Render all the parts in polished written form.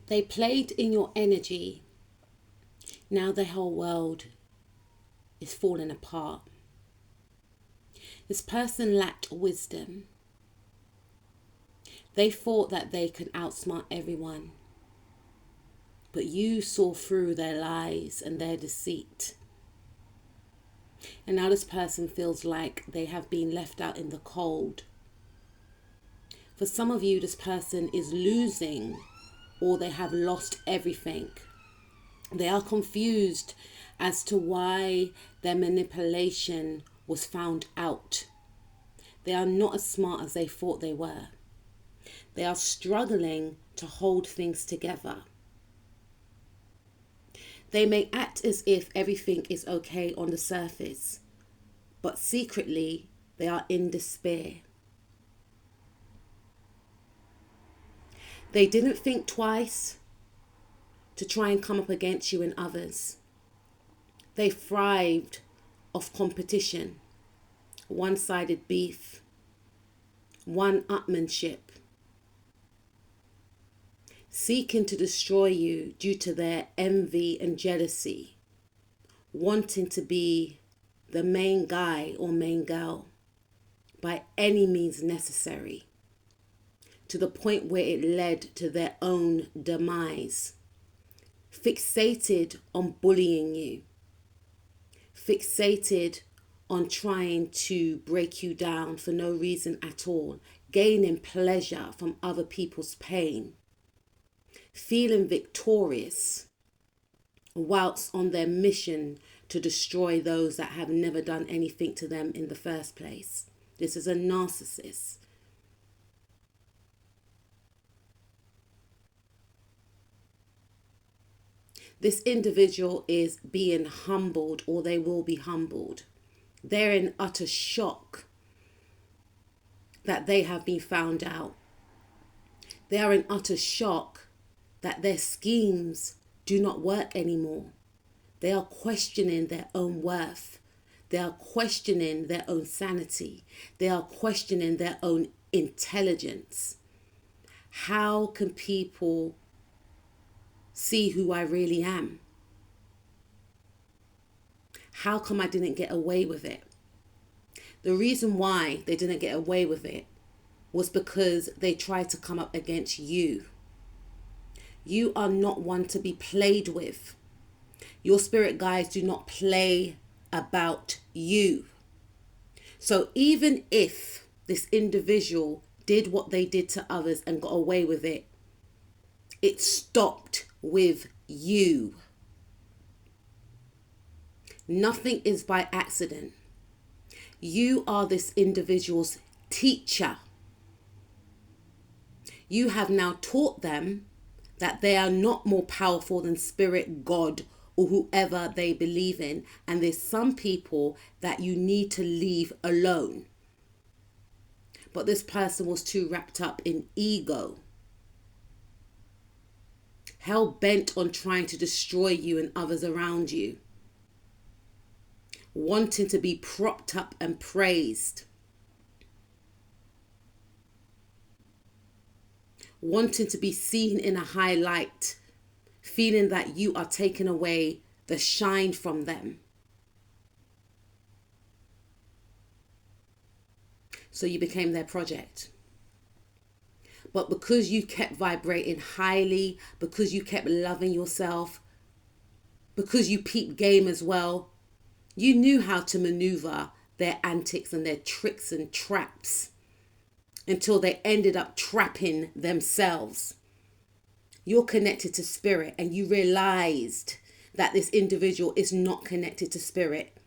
They played in your energy. Now the whole world is falling apart. This person lacked wisdom. They thought that they could outsmart everyone. But you saw through their lies and their deceit. And now this person feels like they have been left out in the cold. For some of you, this person is losing, or they have lost everything. They are confused as to why their manipulation was found out. They are not as smart as they thought they were. They are struggling to hold things together. They may act as if everything is okay on the surface, but secretly they are in despair. They didn't think twice to try and come up against you and others. They thrived off competition, one-sided beef, one-upmanship, seeking to destroy you due to their envy and jealousy, wanting to be the main guy or main girl by any means necessary, to the point where it led to their own demise. Fixated on bullying you, fixated on trying to break you down for no reason at all, gaining pleasure from other people's pain, feeling victorious whilst on their mission to destroy those that have never done anything to them in the first place. This is a narcissist. This individual is being humbled, or they will be humbled. They're in utter shock that they have been found out. They are in utter shock that their schemes do not work anymore. They are questioning their own worth. They are questioning their own sanity. They are questioning their own intelligence. How can people see who I really am? How come I didn't get away with it? The reason why they didn't get away with it was because they tried to come up against you. You are not one to be played with. Your spirit guides do not play about you. So even if this individual did what they did to others and got away with it, it stopped with you. Nothing is by accident. You are this individual's teacher. You have now taught them that they are not more powerful than spirit, God, or whoever they believe in. And there's some people that you need to leave alone. But this person was too wrapped up in ego, hell bent on trying to destroy you and others around you, wanting to be propped up and praised, wanting to be seen in a high light, feeling that you are taking away the shine from them. So you became their project. But because you kept vibrating highly, because you kept loving yourself, because you peeped game as well, you knew how to maneuver their antics and their tricks and traps until they ended up trapping themselves. You're connected to spirit, and you realized that this individual is not connected to spirit.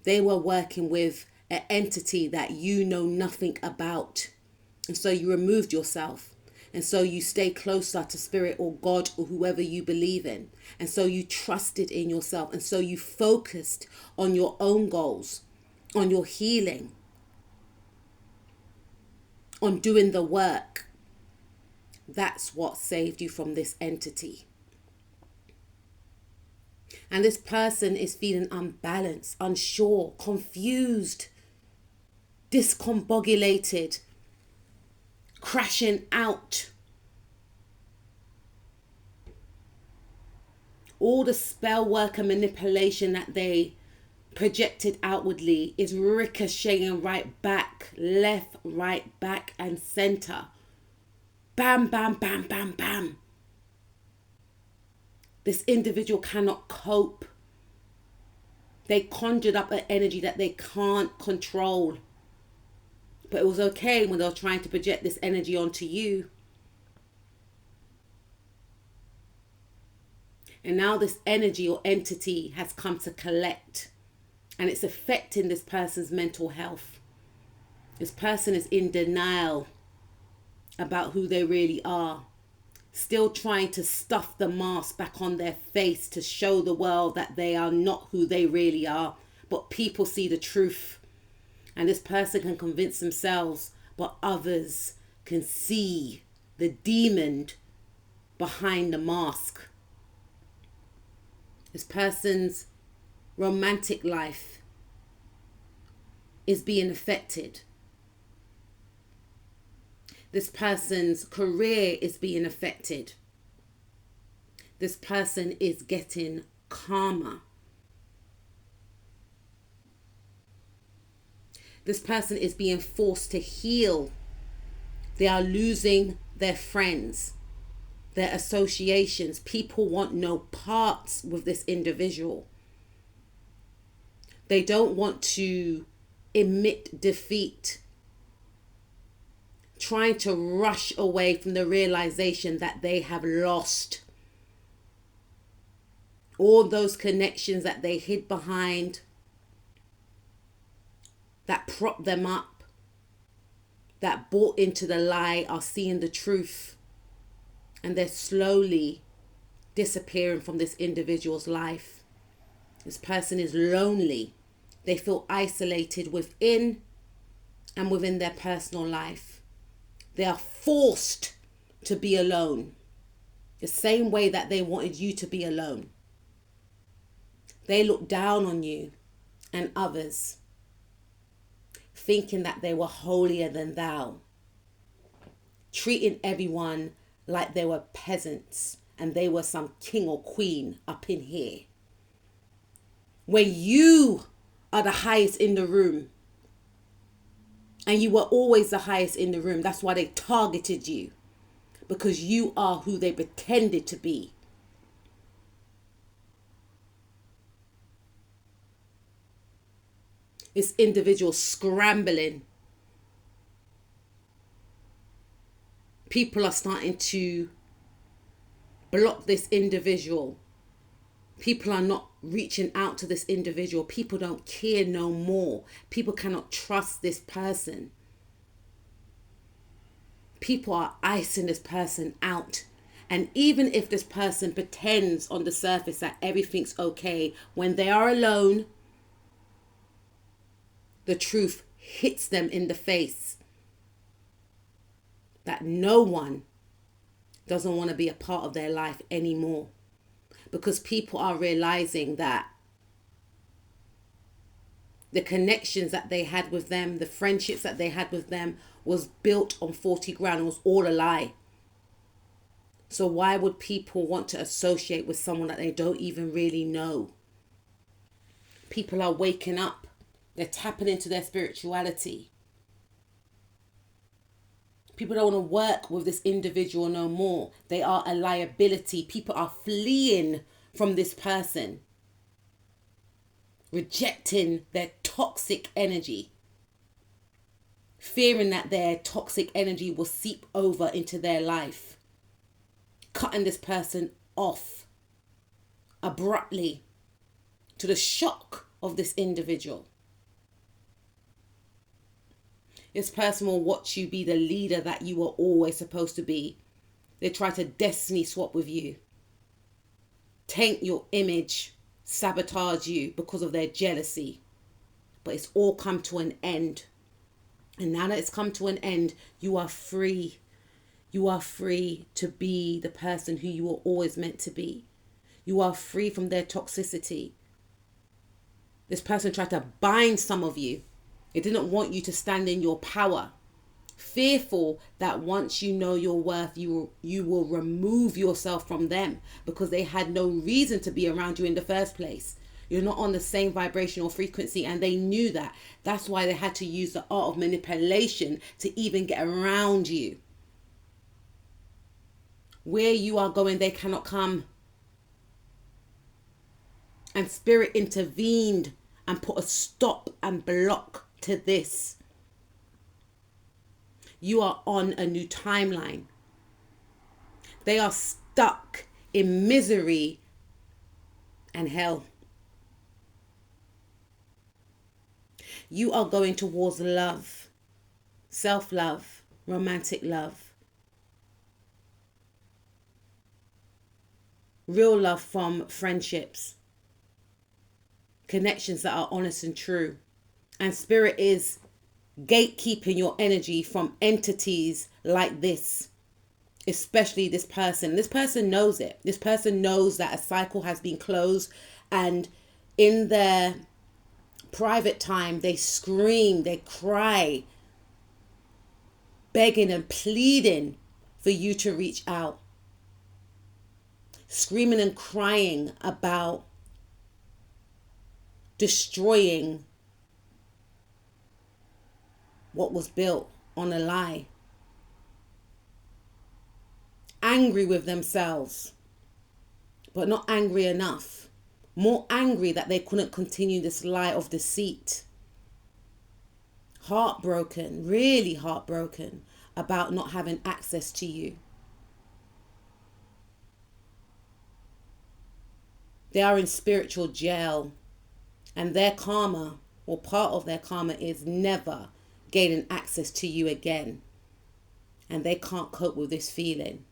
They were working with an entity that you know nothing about. And so you removed yourself. And so you stay closer to spirit or God or whoever you believe in. And so you trusted in yourself. And so you focused on your own goals, on your healing, on doing the work. That's what saved you from this entity. And this person is feeling unbalanced, unsure, confused, discombobulated, crashing out. All the spell work and manipulation that they projected outwardly is ricocheting right back, left, right, back, and center. Bam, bam, bam, bam, bam. This individual cannot cope. They conjured up an energy that they can't control. But it was okay when they were trying to project this energy onto you. And now this energy or entity has come to collect. And it's affecting this person's mental health. This person is in denial about who they really are. Still trying to stuff the mask back on their face to show the world that they are not who they really are. But people see the truth. And this person can convince themselves, but others can see the demon behind the mask. This person's romantic life is being affected. This person's career is being affected. This person is getting karma. This person is being forced to heal. They are losing their friends, their associations. People want no parts with this individual. They don't want to admit defeat, trying to rush away from the realization that they have lost all those connections that they hid behind, that propped them up, that bought into the lie, are seeing the truth, and they're slowly disappearing from this individual's life. This person is lonely. They feel isolated within and within their personal life. They are forced to be alone, the same way that they wanted you to be alone. They look down on you and others, thinking that they were holier than thou, treating everyone like they were peasants and they were some king or queen up in here. When you are the highest in the room, and you were always the highest in the room. That's why they targeted you, because you are who they pretended to be. This individual scrambling. People are starting to block this individual. People are not reaching out to this individual. People don't care no more. People cannot trust this person. People are icing this person out. And even if this person pretends on the surface that everything's okay, when they are alone, the truth hits them in the face. That no one doesn't want to be a part of their life anymore. Because people are realizing that the connections that they had with them, the friendships that they had with them was built on faulty ground. It was all a lie. So why would people want to associate with someone that they don't even really know? People are waking up. They're tapping into their spirituality. People don't want to work with this individual no more. They are a liability. People are fleeing from this person, rejecting their toxic energy, fearing that their toxic energy will seep over into their life, cutting this person off abruptly to the shock of this individual. This person will watch you be the leader that you were always supposed to be. They try to destiny swap with you, taint your image, sabotage you because of their jealousy. But it's all come to an end. And now that it's come to an end, you are free. You are free to be the person who you were always meant to be. You are free from their toxicity. This person tried to bind some of you. It didn't want you to stand in your power. fearful that once you know your worth, you will remove yourself from them because they had no reason to be around you in the first place. You're not on the same vibrational frequency, and they knew that. That's why they had to use the art of manipulation to even get around you. Where you are going, they cannot come. And Spirit intervened and put a stop and block to this. You are on a new timeline. They are stuck in misery and hell. You are going towards love, self-love, romantic love. Real love from friendships. Connections that are honest and true. And Spirit is gatekeeping your energy from entities like this, especially this person. This person knows it. This person knows that a cycle has been closed, and in their private time they scream, they cry, begging and pleading for you to reach out, screaming and crying about destroying what was built on a lie. Angry with themselves, but not angry enough. More angry that they couldn't continue this lie of deceit. Heartbroken, really heartbroken about not having access to you. They are in spiritual jail, and their karma, or part of their karma, is never gaining access to you again. And they can't cope with this feeling.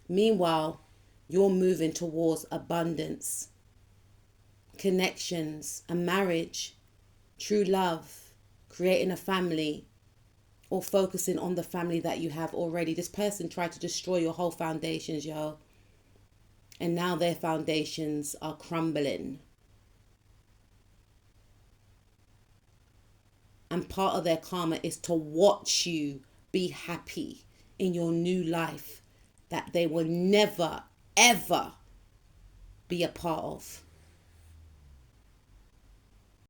Meanwhile, you're moving towards abundance, connections, a marriage, true love, creating a family, or focusing on the family that you have already. This person tried to destroy your whole foundations, yo. And now their foundations are crumbling. And part of their karma is to watch you be happy in your new life that they will never, ever be a part of.